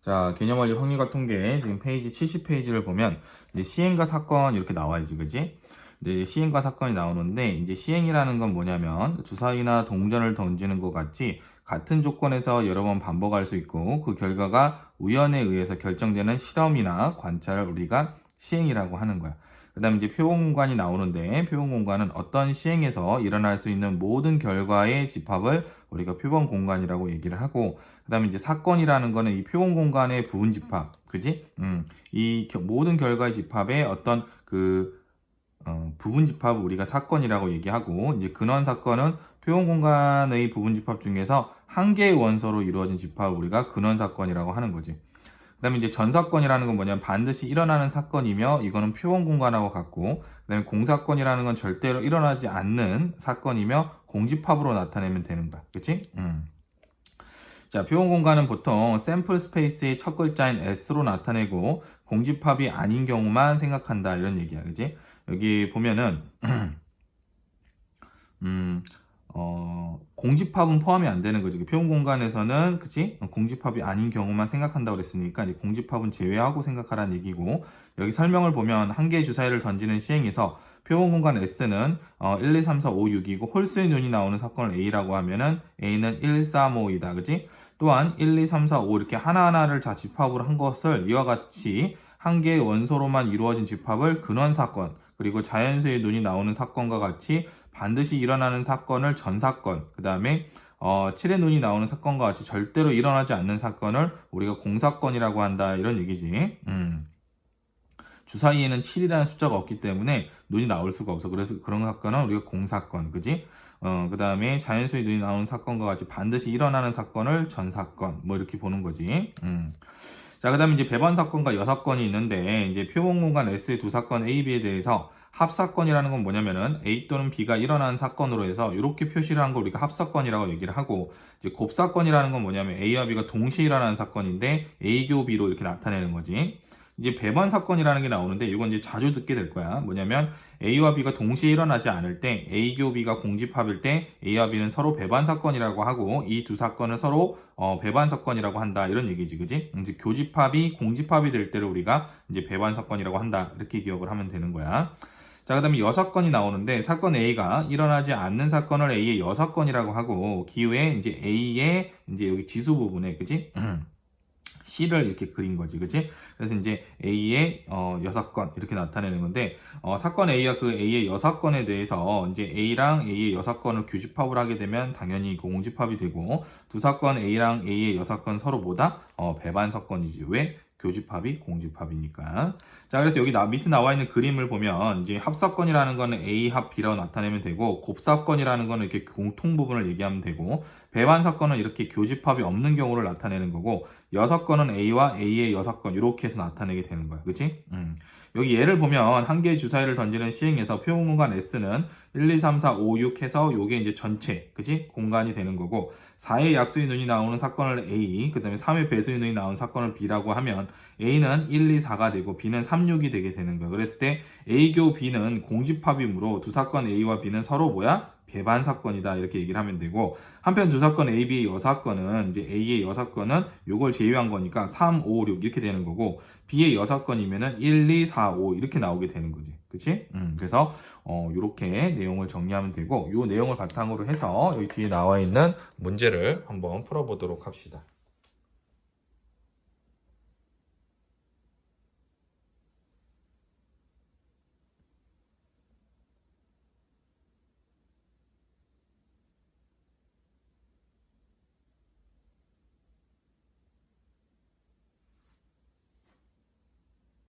자, 개념원리 확률과 통계 지금 페이지 70페이지를 보면 이제 시행과 사건 이렇게 나와야지, 그지? 이제 시행과 사건이 나오는데 이제 시행이라는 건 뭐냐면 주사위나 동전을 던지는 것 같이 같은 조건에서 여러 번 반복할 수 있고 그 결과가 우연에 의해서 결정되는 실험이나 관찰을 우리가 시행이라고 하는 거야. 그 다음에 이제 표본공간이 나오는데 표본공간은 어떤 시행에서 일어날 수 있는 모든 결과의 집합을 우리가 표본공간이라고 얘기를 하고 그 다음에 이제 사건이라는 거는 이 표본공간의 부분 집합, 그지? 모든 결과의 집합의 어떤 부분 집합을 우리가 사건이라고 얘기하고 이제 근원 사건은 표본공간의 부분 집합 중에서 한 개의 원소로 이루어진 집합을 우리가 근원 사건이라고 하는 거지. 그 다음에 이제 전사건이라는 건 뭐냐면 반드시 일어나는 사건이며 이거는 표본공간하고 같고 그 다음에 공사건이라는 건 절대로 일어나지 않는 사건이며 공집합으로 나타내면 되는 거야. 그치? 자, 표본공간은 보통 샘플 스페이스의 첫 글자인 S로 나타내고 공집합이 아닌 경우만 생각한다 이런 얘기야. 그치? 여기 보면은 공집합은 포함이 안 되는 거지. 표본 공간에서는, 그치? 공집합이 아닌 경우만 생각한다고 그랬으니까, 이제 공집합은 제외하고 생각하라는 얘기고, 여기 설명을 보면 한 개의 주사위를 던지는 시행에서 표본 공간 S는 1, 2, 3, 4, 5, 6이고, 홀수의 눈이 나오는 사건을 A라고 하면은 A는 1, 3, 5이다. 그치? 또한 1, 2, 3, 4, 5 이렇게 하나하나를 다 집합으로 한 것을 이와 같이 한 개의 원소로만 이루어진 집합을 근원 사건, 그리고 자연수의 눈이 나오는 사건과 같이 반드시 일어나는 사건을 전사건, 그 다음에 7의 눈이 나오는 사건과 같이 절대로 일어나지 않는 사건을 우리가 공사건이라고 한다 이런 얘기지. 주사위에는 7이라는 숫자가 없기 때문에 눈이 나올 수가 없어. 그래서 그런 사건은 우리가 공사건, 그지? 그 다음에 자연수의 눈이 나오는 사건과 같이 반드시 일어나는 사건을 전사건, 뭐 이렇게 보는 거지. 자, 그 다음에 이제 배반 사건과 여사건이 있는데, 이제 표본 공간 S의 두 사건 A, B에 대해서 합사건이라는 건 뭐냐면은 A 또는 B가 일어난 사건으로 해서 이렇게 표시를 한 걸 우리가 합사건이라고 얘기를 하고, 이제 곱사건이라는 건 뭐냐면 A와 B가 동시에 일어나는 사건인데 A교 B로 이렇게 나타내는 거지. 이제 배반 사건이라는 게 나오는데 이건 이제 자주 듣게 될 거야. 뭐냐면 A와 B가 동시에 일어나지 않을 때 A교 B가 공집합일 때 A와 B는 서로 배반 사건이라고 하고 이 두 사건을 서로 배반 사건이라고 한다 이런 얘기지, 그지? 이제 교집합이 공집합이 될 때를 우리가 이제 배반 사건이라고 한다 이렇게 기억을 하면 되는 거야. 자, 그 다음에 여사건이 나오는데 사건 A가 일어나지 않는 사건을 A의 여사건이라고 하고 기후에 이제 A의 이제 여기 지수 부분에, 그지? C를 이렇게 그린 거지, 그치? 그래서 이제 A의 여사건 이렇게 나타내는 건데 사건 A와 그 A의 여사건에 대해서 이제 A랑 A의 여사건을 교집합을 하게 되면 당연히 공집합이 되고 두 사건 A랑 A의 여사건 서로 뭐다? 배반 사건이지. 왜? 교집합이 공집합이니까. 자, 그래서 여기 밑에 나와 있는 그림을 보면 이제 합사건이라는 거는 A 합 B라고 나타내면 되고 곱사건이라는 거는 이렇게 공통 부분을 얘기하면 되고 배반 사건은 이렇게 교집합이 없는 경우를 나타내는 거고 여사건은 A와 A의 여사건 이렇게 해서 나타내게 되는 거야. 그치? 여기 예를 보면 한 개의 주사위를 던지는 시행에서 표본 공간 S는 1, 2, 3, 4, 5, 6 해서 요게 이제 전체, 그치? 공간이 되는 거고 4의 약수의 눈이 나오는 사건을 A, 그 다음에 3의 배수의 눈이 나오는 사건을 B라고 하면 A는 1, 2, 4가 되고 B는 3, 6이 되게 되는 거야. 그랬을 때 A교 B는 공집합이므로 두 사건 A와 B는 서로 뭐야? 배반 사건이다 이렇게 얘기를 하면 되고 한편 두 사건 A, B의 여사건은 이제 A의 여사건은 요걸 제외한 거니까 3, 5, 6 이렇게 되는 거고 B의 여사건이면은 1, 2, 4, 5 이렇게 나오게 되는 거지. 그치? 그래서 요렇게 내용을 정리하면 되고 요 내용을 바탕으로 해서 여기 뒤에 나와 있는 문제를 한번 풀어보도록 합시다.